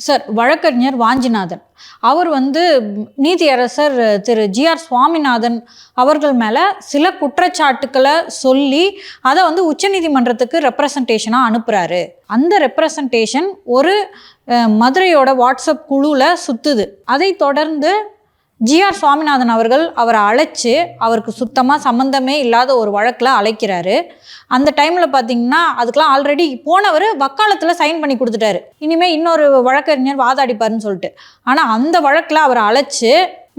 Sir வழக்கறிஞர் வாஞ்சிநாதன் அவர் நீதியரசர் திரு GR. Swaminathan அவர்கள் மேலே சில குற்றச்சாட்டுக்களை சொல்லி அதை உச்சநீதிமன்றத்துக்கு ரெப்ரசன்டேஷனாக அனுப்புகிறாரு. அந்த ரெப்ரசன்டேஷன் ஒரு மதுரையோட வாட்ஸ்அப் குழுவில் சுற்றுது. அதை தொடர்ந்து ஜி.ஆர். சுவாமிநாதன் அவர்கள் அவரை அழைச்சி அவருக்கு சுத்தமாக சம்மந்தமே இல்லாத ஒரு வழக்கில் அழைக்கிறாரு. அந்த டைமில் பார்த்தீங்கன்னா அதுக்கெலாம் ஆல்ரெடி போனவர் வக்காலத்தில் சைன் பண்ணி கொடுத்துட்டாரு, இனிமேல் இன்னொரு வழக்கறிஞர் வாதாடிப்பாருன்னு சொல்லிட்டு. ஆனால் அந்த வழக்கில் அவரை அழைச்சி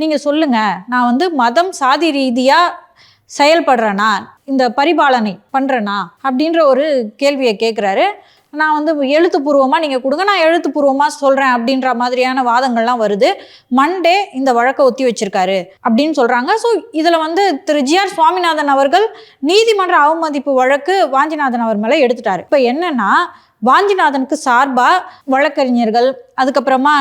நீங்கள் சொல்லுங்கள், நான் மதம் சாதி ரீதியாக செயல்படுறேனா, இந்த பரிபாலனை பண்ணுறேனா அப்படின்ற ஒரு கேள்வியை கேட்குறாரு. நான் எழுத்துப்பூர்வமாக நீங்கள் கொடுங்க, நான் எழுத்துப்பூர்வமாக சொல்கிறேன் அப்படின்ற மாதிரியான வாதங்கள்லாம் வருது. மண்டே இந்த வழக்கை ஒத்தி வச்சிருக்காரு அப்படின்னு சொல்கிறாங்க. ஸோ இதில் திரு ஜி.ஆர். சுவாமிநாதன் அவர்கள் நீதிமன்ற அவமதிப்பு வழக்கு வாஞ்சிநாதன் அவர் மேலே எடுத்துட்டாரு. இப்போ என்னென்னா, வாஞ்சிநாதனுக்கு சார்பாக வழக்கறிஞர்கள், அதுக்கப்புறமா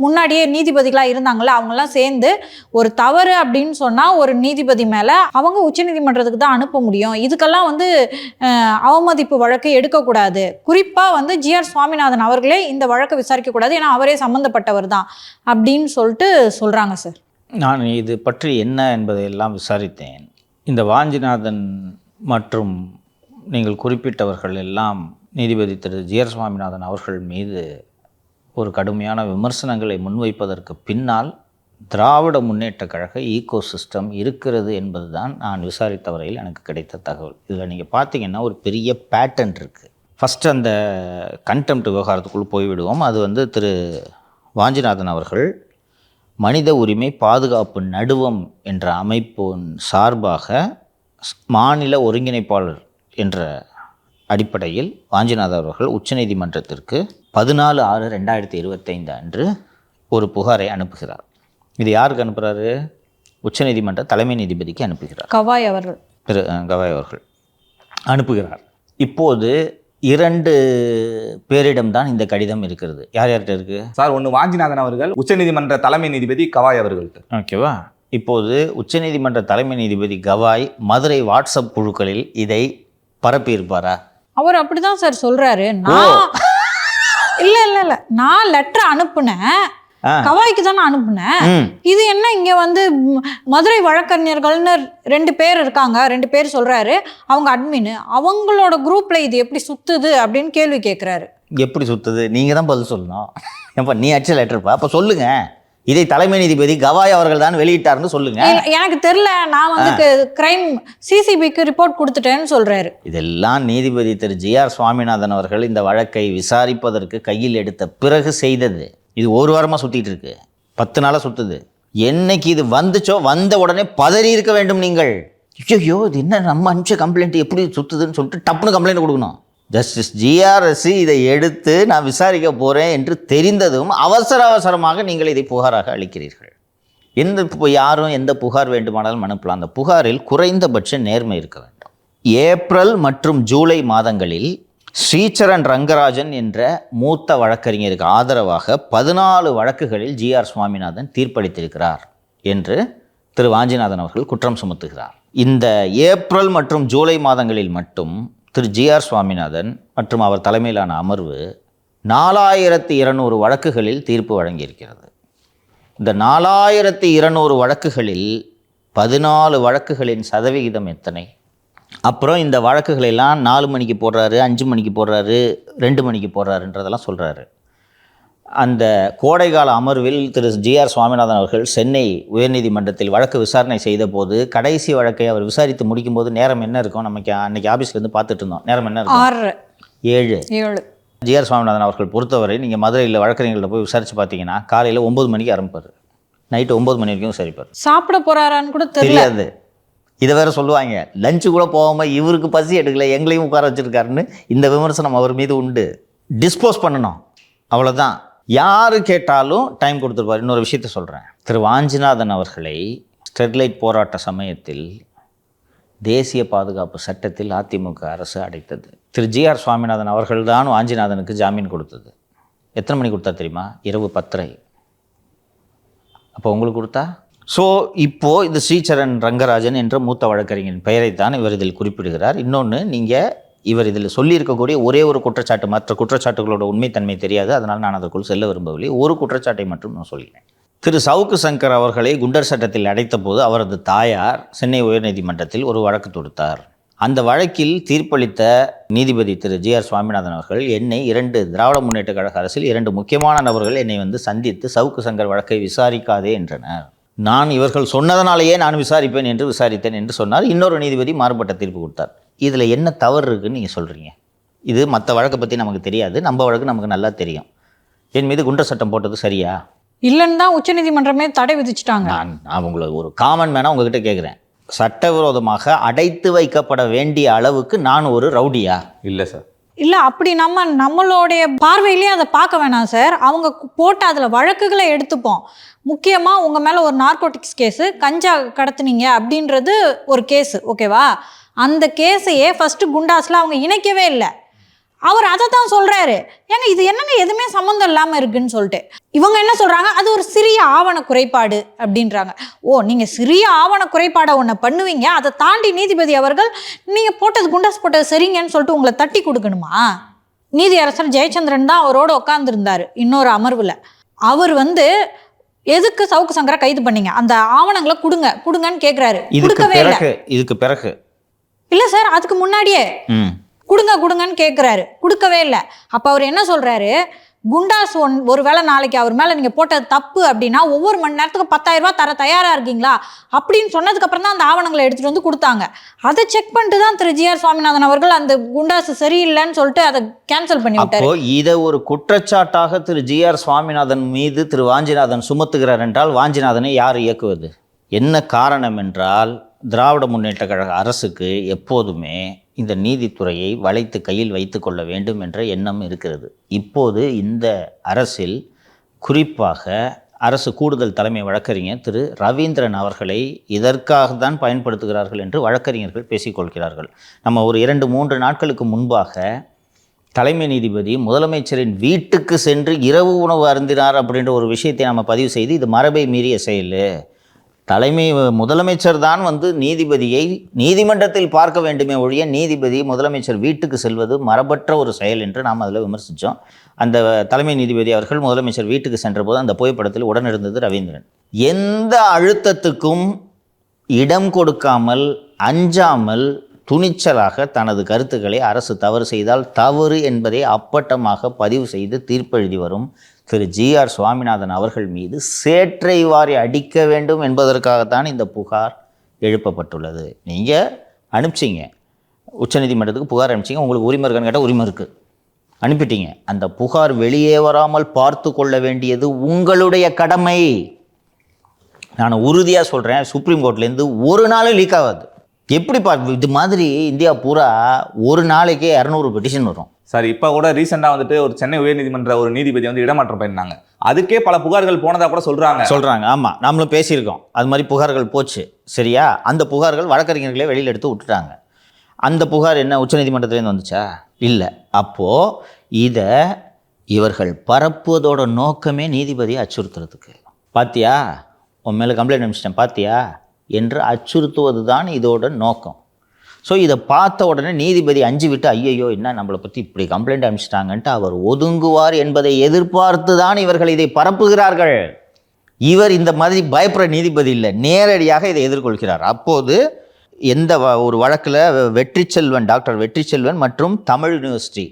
முன்னாடியே நீதிபதிகளாக இருந்தாங்கள்ல, அவங்கெல்லாம் சேர்ந்து ஒரு தவறு அப்படின்னு சொன்னால் ஒரு நீதிபதி மேலே அவங்க உச்சநீதிமன்றத்துக்கு தான் அனுப்ப முடியும், இதுக்கெல்லாம் அவமதிப்பு வழக்கு எடுக்கக்கூடாது, குறிப்பாக ஜி.ஆர். சுவாமிநாதன் அவர்களே இந்த வழக்கை விசாரிக்கக்கூடாது, ஏன்னா அவரே சம்மந்தப்பட்டவர் தான் அப்படின்னு சொல்லிட்டு சொல்கிறாங்க. சார், நான் இது பற்றி என்ன என்பதையெல்லாம் விசாரித்தேன். இந்த வாஞ்சிநாதன் மற்றும் நீங்கள் குறிப்பிட்டவர்கள் எல்லாம் நீதிபதி திரு ஜி.ஆர். சுவாமிநாதன் அவர்கள் மீது ஒரு கடுமையான விமர்சனங்களை முன்வைப்பதற்கு பின்னால் திராவிட முன்னேற்றக் கழக ஈகோ சிஸ்டம் இருக்கிறது என்பது தான் நான் விசாரித்த வரையில் எனக்கு கிடைத்த தகவல். இதில் நீங்கள் பார்த்தீங்கன்னா ஒரு பெரிய பேட்டர்ன் இருக்குது. ஃபஸ்ட்டு அந்த கண்டெம்ட் விவகாரத்துக்குள்ளே போய்விடுவோம். அது திரு வாஞ்சிநாதன் அவர்கள் மனித உரிமை பாதுகாப்பு நடுவம் என்ற அமைப்பின் சார்பாக மாநில ஒருங்கிணைப்பாளர் என்ற அடிப்படையில் வாஞ்சிநாதன் அவர்கள் உச்சநீதிமன்றத்திற்கு 14/6/2025 அன்று ஒரு புகாரை அனுப்புகிறார். இது யாருக்கு அனுப்புகிறாரு? உச்சநீதிமன்ற தலைமை நீதிபதிக்கு அனுப்புகிறார். கவாய் அவர்கள் அனுப்புகிறார். இப்போது 2 பேரிடம்தான் இந்த கடிதம் இருக்கிறது. யார் யார்கிட்ட இருக்குது சார்? ஒன்று வாஞ்சிநாதன் அவர்கள், உச்சநீதிமன்ற தலைமை நீதிபதி கவாய் அவர்கள்ட்ட. ஓகேவா? இப்போது உச்சநீதிமன்ற தலைமை நீதிபதி கவாய் மதுரை வாட்ஸ்அப் குழுக்களில் இதை பரப்பியிருப்பாரா? அவர் அப்படிதான் சார் சொல்றாரு. நான் லெட்டர் அனுப்புனேன், கவாய்க்கு தானே அனுப்புனேன். இது என்ன இங்க மதுரை வழக்கறிஞர்கள்னு 2 பேர் இருக்காங்க, 2 பேர் சொல்றாரு, அவங்க அட்மின், அவங்களோட குரூப்ல இது எப்படி சுத்துது அப்படின்னு கேள்வி கேட்கிறாரு. எப்படி சுத்துது? நீங்க தான் பதில் சொல்லணும். எப்ப நீ அடிச்ச லெட்டர்ப்பா, அப்ப சொல்லுங்க, இதை தலைமை நீதிபதி கவாய் அவர்கள் தான் வெளியிட்டார்னு சொல்லுங்க. எனக்கு தெரியல, நான் கிரைம் சிசிபிக்கு ரிப்போர்ட் கொடுத்துட்டேன்னு சொல்றாரு. இதெல்லாம் நீதிபதி திரு ஜி.ஆர். சுவாமிநாதன் அவர்கள் இந்த வழக்கை விசாரிப்பதற்கு கையில் எடுத்த பிறகு செய்தது. இது 1 வாரமாக சுற்றிட்டு இருக்கு, 10 நாளாக சுற்றுது. என்னைக்கு இது வந்துச்சோ வந்த உடனே பதறி இருக்க வேண்டும் நீங்கள். ஐயோ, இது என்ன நம்ம அனுப்பிச்ச கம்ப்ளைண்ட் எப்படி சுற்றுதுன்னு சொல்லிட்டு டப்புன்னு கம்ப்ளைண்ட் கொடுக்கணும். ஜஸ்டிஸ் ஜி.ஆர்.எஸ் இதை எடுத்து நான் விசாரிக்க போகிறேன் என்று தெரிந்ததும் அவசரமாக நீங்கள் இதை புகாராக அளிக்கிறீர்கள். யாரும் எந்த புகார் வேண்டுமானாலும் அனுப்பலாம். அந்த புகாரில் குறைந்தபட்ச நேர்மை இருக்க வேண்டும். ஏப்ரல் மற்றும் ஜூலை மாதங்களில் ஸ்ரீசரண் ரங்கராஜன் என்ற மூத்த வழக்கறிஞருக்கு ஆதரவாக 14 வழக்குகளில் ஜி.ஆர். சுவாமிநாதன் தீர்ப்பளித்திருக்கிறார் என்று திரு வாஞ்சிநாதன் அவர்கள் குற்றம் சுமத்துகிறார். இந்த ஏப்ரல் மற்றும் ஜூலை மாதங்களில் மட்டும் திரு ஜி.ஆர். சுவாமிநாதன் மற்றும் அவர் தலைமையிலான அமர்வு 4200 வழக்குகளில் தீர்ப்பு வழங்கியிருக்கிறது. இந்த 4200 வழக்குகளில் 14 வழக்குகளின் சதவிகிதம் எத்தனை? அப்புறம் இந்த வழக்குகளெல்லாம் 4 மணிக்கு போடுறாரு, 5 மணிக்கு போடுறாரு, 2 மணிக்கு போடுறாருன்றதெல்லாம் சொல்கிறாரு. அந்த கோடைகால அமர்வில் திரு ஜி.ஆர். சுவாமிநாதன் அவர்கள் சென்னை உயர்நீதிமன்றத்தில் வழக்கு விசாரணை செய்த போது கடைசி வழக்கை அவர் விசாரித்து முடிக்கும் போது நேரம் என்ன இருக்கும்? நமக்கு அன்றைக்கி ஆஃபீஸ்லேருந்து பார்த்துட்டு இருந்தோம். நேரம் என்ன இருக்கும்? 7. ஜி.ஆர். சுவாமிநாதன் அவர்கள் பொறுத்தவரை நீங்கள் மதுரையில் வழக்கறிஞர்கிட்ட போய் விசாரித்து பார்த்தீங்கன்னா காலையில் 9 மணிக்கு ஆரம்பிப்பார், நைட்டு 9 மணி வரைக்கும் விசாரிப்பார். சாப்பிட போகிறாரான்னு கூட தெரியாது. இதை வேறு சொல்லுவாங்க, லஞ்சு கூட போகாமல் இவருக்கு பசி எடுக்கலை, எங்களையும் உட்கார வச்சுருக்காருன்னு இந்த விமர்சனம் அவர் மீது உண்டு. டிஸ்போஸ் பண்ணணும், அவ்வளோதான். யார் கேட்டாலும் டைம் கொடுத்துருப்பார். இன்னொரு விஷயத்த சொல்கிறேன். திரு வாஞ்சிநாதன் அவர்களை ஸ்டெர்லைட் போராட்ட சமயத்தில் தேசிய பாதுகாப்பு சட்டத்தில் அதிமுக அரசு அடைத்தது. திரு ஜி.ஆர். சுவாமிநாதன் அவர்கள் தான் வாஞ்சிநாதனுக்கு ஜாமீன் கொடுத்தது. எத்தனை மணி கொடுத்தா தெரியுமா? இரவு 10:30. அப்போ உங்களுக்கு கொடுத்தா? ஸோ இப்போது இந்த ஸ்ரீசரண் ரங்கராஜன் என்ற மூத்த வழக்கறிஞரின் பெயரைத்தான் இவர் இதில் குறிப்பிடுகிறார். இன்னொன்று, நீங்கள் இவர் இதில் சொல்லியிருக்கக்கூடிய ஒரே ஒரு குற்றச்சாட்டு, மற்ற குற்றச்சாட்டுகளோட உண்மைத்தன்மை தெரியாது, அதனால் நான் அதற்குள் செல்ல விரும்பவில்லை. ஒரு குற்றச்சாட்டை மட்டும் நான் சொல்கிறேன். திரு சவுக்கு சங்கர் அவர்களை குண்டர் சட்டத்தில் அடைத்த போது அவரது தாயார் சென்னை உயர்நீதிமன்றத்தில் ஒரு வழக்கு தொடுத்தார். அந்த வழக்கில் தீர்ப்பளித்த நீதிபதி திரு ஜிஆர் சுவாமிநாதன் அவர்கள் என்னை 2 திராவிட முன்னேற்ற கழக அரசில் 2 முக்கியமான நபர்கள் என்னை வந்து சந்தித்து சவுக்கு சங்கர் வழக்கை விசாரிக்காதே என்றனர். நான் இவர்கள் சொன்னதனாலேயே நான் விசாரிப்பேன் என்று விசாரித்தேன் என்று சொன்னார். இன்னொரு நீதிபதி மாறுபட்ட தீர்ப்பு கொடுத்தார். இதில் என்ன தவறு இருக்குன்னு நீங்கள் சொல்கிறீங்க? இது மற்ற வழக்கை பற்றி நமக்கு தெரியாது, நம்ம வழக்கு நமக்கு நல்லா தெரியும். என் மீது குண்டர் சட்டம் போட்டது சரியா? இல்லைன்னு தான் உச்சநீதிமன்றமே தடை விதிச்சிட்டாங்க. நான் உங்களை ஒரு காமன் மேனாக உங்ககிட்ட கேட்குறேன், சட்டவிரோதமாக அடைத்து வைக்கப்பட வேண்டிய அளவுக்கு நான் ஒரு ரவுடியா? இல்லை சார். இல்லை, அப்படி நம்மளுடைய பார்வையிலேயே அதை பார்க்க வேணாம் சார். அவங்க போட்ட அதில் வழக்குகளை எடுத்துப்போம். முக்கியமாக உங்கள் மேலே ஒரு நார்கோட்டிக்ஸ் கேஸு, கஞ்சா கடத்துனீங்க அப்படின்றது ஒரு கேஸு, ஓகேவா? அந்த கேஸையே ஃபஸ்ட்டு குண்டாஸில் அவங்க இணைக்கவே இல்லை. அவர் அதை தான் சொல்கிறாரு, ஏங்க இது என்னங்க எதுவுமே சம்மந்தம் இல்லாமல் இருக்குன்னு சொல்லிட்டு. இவங்க என்ன சொல்கிறாங்க, அது ஒரு சிறிய ஆவண குறைபாடு அப்படின்றாங்க. ஓ, நீங்கள் சிறிய ஆவண குறைபாடை ஒன்று பண்ணுவீங்க, அதை தாண்டி நீதிபதி அவர்கள் நீங்கள் போட்டது குண்டாஸ் போட்டது சரிங்கன்னு சொல்லிட்டு உங்களை தட்டி கொடுக்கணுமா? நீதியரசர் ஜெயச்சந்திரன் தான் அவரோட உட்காந்துருந்தார் இன்னொரு அமர்வில். அவர் வந்து எதுக்கு சவுக்கு சங்கரை கைது பண்ணீங்க, அந்த ஆவணங்களை கொடுங்கன்னு கேட்குறாரு. கொடுக்கவே இல்லை. இதுக்கு பிறகு இல்லை சார், அதுக்கு முன்னாடியே கொடுங்கன்னு கேட்குறாரு, கொடுக்கவே இல்லை. அப்போ அவர் என்ன சொல்கிறாரு, குண்டாஸ் ஒரு வேளை நாளைக்கு அவர் மேலே நீங்கள் போட்டது தப்பு அப்படின்னா ஒவ்வொரு மணி நேரத்துக்கு 10,000 ரூபா தர தயாராக இருக்கீங்களா அப்படின்னு சொன்னதுக்கப்புறம் தான் அந்த ஆவணங்களை எடுத்துகிட்டு வந்து கொடுத்தாங்க. அதை செக் பண்ணிட்டு தான் திரு ஜிஆர் சுவாமிநாதன் அவர்கள் அந்த குண்டாஸ் சரியில்லைன்னு சொல்லிட்டு அதை கேன்சல் பண்ணி விட்டார். இதை ஒரு குற்றச்சாட்டாக திரு ஜிஆர் சுவாமிநாதன் மீது திரு வாஞ்சிநாதன் சுமத்துகிறார் என்றால் வாஞ்சிநாதனை யார் இயக்குவது? என்ன காரணம் என்றால், திராவிட முன்னேற்ற கழக அரசுக்கு எப்போதுமே இந்த நீதித்துறையை வளைத்து கையில் வைத்து கொள்ள வேண்டும் என்ற எண்ணம் இருக்கிறது. இப்போது இந்த அரசில் குறிப்பாக அரசு கூடுதல் தலைமை வழக்கறிஞர் திரு ரவீந்திரன் அவர்களை இதற்காக தான் பயன்படுத்துகிறார்கள் என்று வழக்கறிஞர்கள் பேசிக்கொள்கிறார்கள். நம்ம ஒரு 2-3 நாட்களுக்கு முன்பாக தலைமை நீதிபதி முதலமைச்சரின் வீட்டுக்கு சென்று இரவு உணவு அருந்தினார் அப்படின்ற ஒரு விஷயத்தை நம்ம பதிவு செய்து, இது மரபை மீறிய செயல், முதலமைச்சர் தான் வந்து நீதிபதியை நீதிமன்றத்தில் பார்க்க வேண்டுமே ஒழிய நீதிபதி முதலமைச்சர் வீட்டுக்கு செல்வது மரபற்ற ஒரு செயல் என்று நாம் அதில் விமர்சித்தோம். அந்த தலைமை நீதிபதி அவர்கள் முதலமைச்சர் வீட்டுக்கு சென்றபோது அந்த புகைப்படத்தில் உடனிருந்தது ரவீந்திரன். எந்த அழுத்தத்துக்கும் இடம் கொடுக்காமல், அஞ்சாமல், துணிச்சலாக தனது கருத்துக்களை அரசு தவறு செய்தால் தவறு என்பதை அப்பட்டமாக பதிவு செய்து தீர்ப்பெழுதி வரும் திரு ஜிஆர் சுவாமிநாதன் அவர்கள் மீது சேற்றை வாரி அடிக்க வேண்டும் என்பதற்காகத்தான் இந்த புகார் எழுப்பப்பட்டுள்ளது. நீங்கள் அனுப்பிச்சிங்க, உச்சநீதிமன்றத்துக்கு புகார் அனுப்பிச்சிங்க, உங்களுக்கு உரிமை இருக்கான்னு கேட்டால் உரிமை இருக்குது, அனுப்பிட்டீங்க. அந்த புகார் வெளியே வராமல் பார்த்து கொள்ள வேண்டியது உங்களுடைய கடமை. நான் உறுதியாக சொல்கிறேன், சுப்ரீம் கோர்ட்லேருந்து ஒரு நாளும் லீக் ஆகாது. எப்படி இது மாதிரி இந்தியா பூரா ஒரு நாளைக்கே 200 பெட்டிஷன் வரும் சார். இப்போ கூட ரீசெண்டாக வந்துட்டு ஒரு சென்னை உயர்நீதிமன்ற ஒரு நீதிபதி வந்து இடமாற்றம் பண்ணினாங்க. அதுக்கே பல புகார்கள் போனதாக கூட சொல்கிறாங்க. ஆமாம், நாமளும் பேசியிருக்கோம், அது மாதிரி புகார்கள் போச்சு. சரியா? அந்த புகார்கள் வழக்கறிஞர்களே வெளியில் எடுத்து விட்டுட்டாங்க. அந்த புகார் என்ன உச்சநீதிமன்றத்துலேருந்து வந்துச்சா? இல்லை. அப்போது இதை இவர்கள் பரப்புவதோட நோக்கமே நீதிபதியை அச்சுறுத்துறதுக்கு. பாத்தியா, உன் மேலே கம்ப்ளைண்ட் அனுப்பிச்சிட்டேன் பாத்தியா என்று அச்சுறுத்துவது தான் இதோட நோக்கம். ஸோ இதை பார்த்த உடனே நீதிபதி அஞ்சு விட்டு ஐயையோ என்ன நம்மளை பற்றி இப்படி கம்ப்ளைண்ட் அனுப்பிச்சிட்டாங்கன்ட்டு அவர் ஒதுங்குவார் என்பதை எதிர்பார்த்து தான் இவர்கள் இதை பரப்புகிறார்கள். இவர் இந்த மாதிரி பயப்படுற நீதிபதி இல்லை, நேரடியாக இதை எதிர்கொள்கிறார். அப்போது எந்த ஒரு வழக்கில் வெற்றிச்செல்வன், டாக்டர் வெற்றிச்செல்வன் மற்றும் தமிழ் யூனிவர்சிட்டி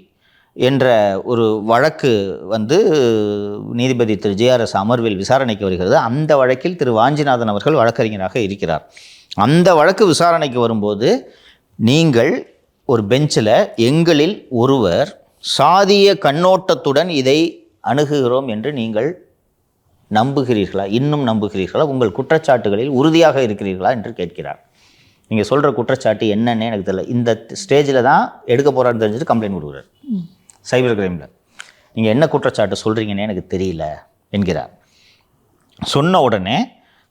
என்ற ஒரு வழக்கு வந்து நீதிபதி திரு ஜேஆர்எஸ் அமர்வில் விசாரணைக்கு வருகிறது. அந்த வழக்கில் திரு வாஞ்சிநாதன் அவர்கள் வழக்கறிஞராக இருக்கிறார். அந்த வழக்கு விசாரணைக்கு வரும்போது நீங்கள் ஒரு பெஞ்சில் எங்களில் ஒருவர் சாதிய கண்ணோட்டத்துடன் இதை அணுகுகிறோம் என்று நீங்கள் நம்புகிறீர்களா, இன்னும் நம்புகிறீர்களா, உங்கள் குற்றச்சாட்டுகளில் உறுதியாக இருக்கிறீர்களா என்று கேட்கிறார். நீங்கள் சொல்கிற குற்றச்சாட்டு என்னன்னு எனக்கு தெரியல, இந்த ஸ்டேஜில் தான் எடுக்க போகிறான்னு தெரிஞ்சுட்டு கம்ப்ளைண்ட் கொடுக்குறார் சைபர் கிரைமில். நீங்கள் என்ன குற்றச்சாட்டு சொல்கிறீங்கன்னு எனக்கு தெரியல என்கிறார். சொன்ன உடனே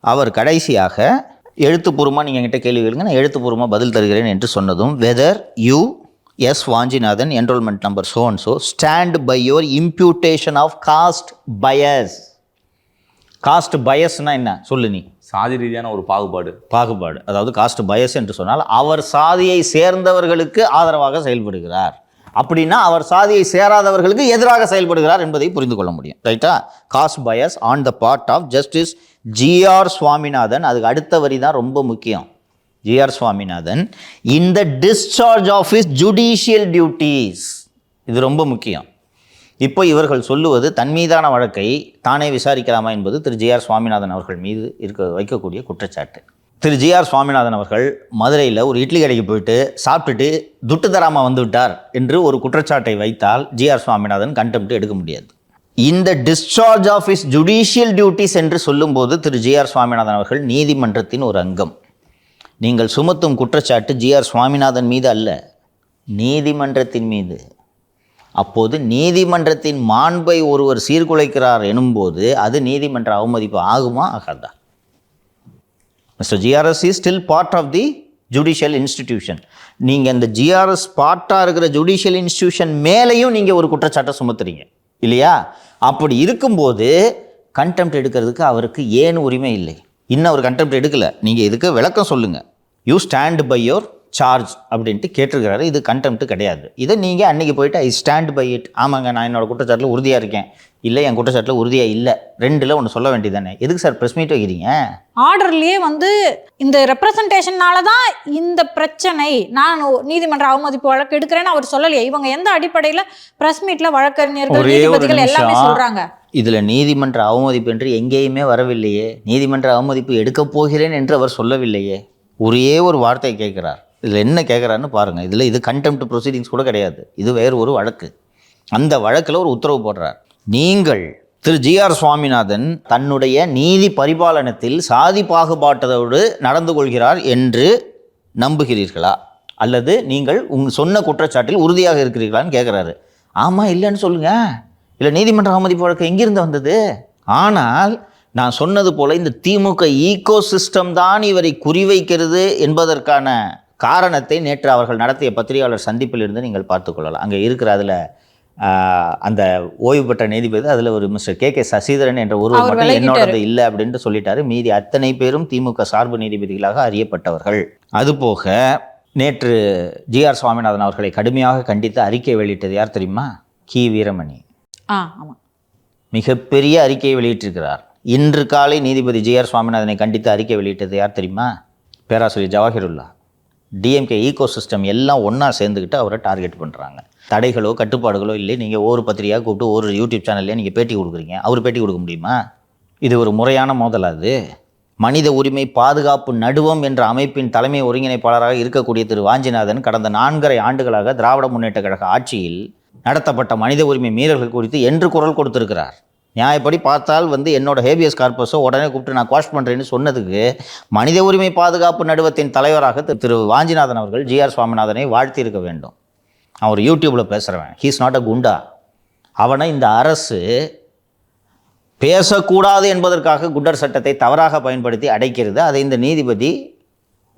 அவர் கடைசியாக எழுத்துப்பூர்வமாக நீங்கள் என்கிட்ட கேள்வி கேளுங்க, நான் எழுத்துப்பூர்வமாக பதில் தருகிறேன் என்று சொன்னதும், whether you S Vanchinathan enrollment number so and so stand by your imputation of caste bias. Caste பயஸ்னா என்ன சொல்லு நீ? சாதி ரீதியான ஒரு பாகுபாடு. அதாவது காஸ்ட் பயஸ் என்று சொன்னால் அவர் சாதியை சேர்ந்தவர்களுக்கு ஆதரவாக செயல்படுகிறார், அப்படின்னா அவர் சாதியை சேராதவர்களுக்கு எதிராக செயல்படுகிறார் என்பதை புரிந்து கொள்ள முடியும். ரைட்டா? Caste bias on the part of justice GR Swaminathan. அதுக்கு அடுத்த வரி தான் ரொம்ப முக்கியம். GR Swaminathan in the discharge of his judicial duties. இது ரொம்ப முக்கியம். இப்போ இவர்கள் சொல்லுவது தன் மீதான வழக்கை தானே விசாரிக்கலாமா என்பது திரு ஜிஆர் சுவாமிநாதன் அவர்கள் மீது வைக்கக்கூடிய குற்றச்சாட்டு. திரு ஜிஆர் சுவாமிநாதன் அவர்கள் மதுரையில் ஒரு இட்லி கடைக்கு போயிட்டு சாப்பிட்டுட்டு துட்டு தராமல் வந்து விட்டார் என்று ஒரு குற்றச்சாட்டை வைத்தால் ஜிஆர் சுவாமிநாதன் கண்டெம்ப்ட் எடுக்க முடியாது. இந்த discharge of his judicial duties என்று சொல்லும்போது திரு ஜிஆர் சுவாமிநாதன் அவர்கள் நீதிமன்றத்தின் ஒரு அங்கம். நீங்கள் சுமத்தும் குற்றச்சாட்டு ஜிஆர் சுவாமிநாதன் மீது அல்ல, நீதிமன்றத்தின் மீது. அப்போது நீதிமன்றத்தின் மாண்பை ஒருவர் சீர்குலைக்கிறார் எனும்போது அது நீதிமன்ற அவமதிப்பு ஆகுமா ஆகாதா? Mister GRS is still part of the judicial institution. நீங்கள் இந்த ஜிஆர்எஸ் பார்ட்டாக இருக்கிற ஜுடிஷியல் இன்ஸ்டிடியூஷன் மேலேயும் நீங்கள் ஒரு குற்றச்சாட்டை சுமத்துறீங்க இல்லையா? அப்படி இருக்கும்போது கண்டெம்ப்ட் எடுக்கிறதுக்கு அவருக்கு ஏன் உரிமை இல்லை? இன்னும் அவர் கண்டெம்ப்ட் எடுக்கலை, நீங்கள் இதுக்கு விளக்கம் சொல்லுங்கள். You stand by your charge அப்படின்ட்டு கேட்டிருக்கிறாரு. இது கண்டெம்ப்ட் கிடையாது. இதை நீங்கள் அன்றைக்கி போயிட்டு ஐ ஸ்டாண்ட் பை இட், ஆமாங்க நான் என்னோடய குற்றச்சாட்டில் உறுதியாக இருக்கேன், இல்லை என் குற்றச்சாட்டில் உறுதியாக இல்லை, ரெண்டில் ஒன்று சொல்ல வேண்டியதானே. எதுக்கு சார் ப்ரெஸ் மீட் வைக்கிறீங்க? ஆர்டர்லேயே வந்து இந்த ரெப்ரசன்டேஷனால தான் இந்த பிரச்சனை, நான் நீதிமன்ற அவமதிப்பு வழக்கு எடுக்கிறேன்னு அவர் சொல்லலையே. இவங்க எந்த அடிப்படையில் ப்ரெஸ் மீட்டில் வழக்கறிஞர்கள் நீதிபதிகள் எல்லாமே சொல்கிறாங்க? இதில் நீதிமன்ற அவமதிப்பு என்று எங்கேயுமே வரவில்லையே. நீதிமன்ற அவமதிப்பு எடுக்கப் போகிறேன் என்று அவர் சொல்லவில்லையே. ஒரே ஒரு வார்த்தை கேட்குறார். இதில் என்ன கேட்குறாருன்னு பாருங்கள். இதில் இது கண்டெம்ப்ட் ப்ரொசீடிங்ஸ் கூட கிடையாது, இது வேறு ஒரு வழக்கு. அந்த வழக்கில் ஒரு உத்தரவு போடுறார். நீங்கள் திரு ஜிஆர் சுவாமிநாதன் தன்னுடைய நீதி பரிபாலனத்தில் சாதி பாகுபாட்டோடு நடந்து கொள்கிறார் என்று நம்புகிறீர்களா, அல்லது நீங்கள் சொன்ன குற்றச்சாட்டில் உறுதியாக இருக்கிறீர்களான்னு கேட்குறாரு. ஆமாம் இல்லைன்னு சொல்லுங்கள். இல்லை நீதிமன்ற அவமதிப்பு வழக்கு எங்கிருந்து வந்தது? ஆனால் நான் சொன்னது போல் இந்த திமுக ஈகோ சிஸ்டம் தான் இவரை குறிவைக்கிறது என்பதற்கான காரணத்தை நேற்று அவர்கள் நடத்திய பத்திரிகையாளர் சந்திப்பில் இருந்து நீங்கள் பார்த்துக்கொள்ளலாம். அங்கே இருக்கிற அதில் அந்த ஓய்வு பெற்ற நீதிபதி அதில் ஒரு மிஸ்டர் கே சசிதரன் என்ற ஒருவர் மட்டும் என்னோடது இல்லை அப்படின்ட்டு சொல்லிட்டாரு. மீதி அத்தனை பேரும் திமுக சார்பு நீதிபதிகளாக அறியப்பட்டவர்கள். அதுபோக நேற்று ஜிஆர் சுவாமிநாதன் அவர்களை கடுமையாக கண்டித்து அறிக்கை வெளியிட்டது யார் தெரியுமா? கி வீரமணி. ஆமாம், மிகப்பெரிய அறிக்கையை வெளியிட்டிருக்கிறார். இன்று காலை நீதிபதி ஜிஆர் சுவாமிநாதனை கண்டித்து அறிக்கை வெளியிட்டது யார் தெரியுமா? பேராசிரியர் ஜவாஹிருல்லா. டிஎம்கே ஈகோ சிஸ்டம் எல்லாம் ஒன்றா சேர்ந்துக்கிட்டு அவரை டார்கெட் பண்ணுறாங்க. தடைகளோ கட்டுப்பாடுகளோ இல்லை. நீங்கள் ஒரு பத்திரிகையாக கூப்பிட்டு ஒரு யூடியூப் சேனல்லே நீங்கள் பேட்டி கொடுக்குறீங்க, அவர் பேட்டி கொடுக்க முடியுமா? இது ஒரு முறையான மோதல். அது மனித உரிமை பாதுகாப்பு நடுவம் என்ற அமைப்பின் தலைமை ஒருங்கிணைப்பாளராக இருக்கக்கூடிய திரு வாஞ்சிநாதன் கடந்த 4.5 ஆண்டுகளாக திராவிட முன்னேற்ற கழக ஆட்சியில் நடத்தப்பட்ட மனித உரிமை மீறல்கள் குறித்து என்று குரல் கொடுத்திருக்கிறார். நியாயப்படி பார்த்தால் என்னோட ஹேபியஸ் கார்பஸோ உடனே கூப்பிட்டு நான் குவாஷ் பண்ணுறேன்னு சொன்னதுக்கு மனித உரிமை பாதுகாப்பு நடுவத்தின் தலைவராக திரு வாஞ்சிநாதன் அவர்கள் ஜிஆர் சுவாமிநாதனை வாழ்த்தியிருக்க வேண்டும். அவர் யூடியூப்பில் பேசுகிறவன், ஹீஸ் நாட் அ குண்டா. அவனை இந்த அரசு பேசக்கூடாது என்பதற்காக குண்டர் சட்டத்தை தவறாக பயன்படுத்தி அடைக்கிறது. அதை இந்த நீதிபதி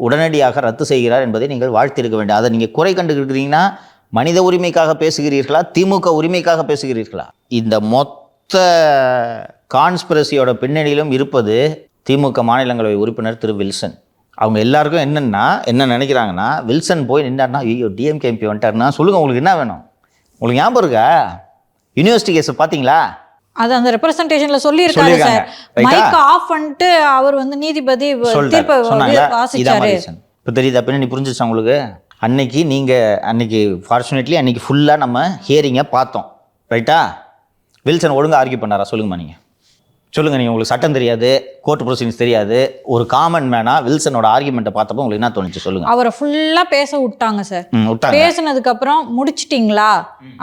உடனடியாக ரத்து செய்கிறார் என்பதை நீங்கள் வாழ்த்திருக்க வேண்டும். அதை நீங்கள் குறை கண்டுக்கிறீங்கன்னா மனித உரிமைக்காக பேசுகிறீர்களா, திமுக உரிமைக்காக பேசுகிறீர்களா? இந்த மொத்த கான்ஸ்பிரசியோட பின்னணியிலும் இருப்பது திமுக மாநிலங்களவை உறுப்பினர் திரு வில்சன். அவங்க எல்லாருக்கும் என்ன நினைக்கிறாங்கன்னா, வில்சன் போய் நின்றார்னா ஐயோ டிஎம்கே எம்பி வந்துட்டார்னா சொல்லுங்கள் உங்களுக்கு என்ன வேணும்? உங்களுக்கு ஞாபகம் இருக்கா யூனிவர்சிட்டி கேஸ் பார்த்தீங்களா? அது அந்த ரெப்ரசன்டேஷன்ல சொல்லியிருக்காரு சார். மைக் ஆஃப் பண்ணிட்டு அவர் நீதிபதி தீர்ப்பை வாசிச்சாரு. இப்போ தெரியுதா பின்னணி புரிஞ்சிச்சா உங்களுக்கு? அன்னைக்கு ஃபார்ச்சுனேட்லி அன்னைக்கு ஃபுல்லாக நம்ம ஹியரிங்கை பார்த்தோம். ரைட்டா? வில்சன் ஒழுங்காக ஆர்கியூ பண்ணாரா? சொல்லுங்கள் நீங்கள் உங்களுக்கு சட்டம் தெரியாது, கோர்ட் ப்ரொசீடிங்ஸ் தெரியாது, ஒரு காமன் மேனாக வில்சனோட ஆர்கியூமெண்ட்டை பார்த்தப்போ உங்களுக்கு என்ன தோணுச்சு சொல்லுங்கள்? அவரை ஃபுல்லாக பேச விட்டாங்க சார். பேசினதுக்கப்புறம் முடிச்சிட்டிங்களா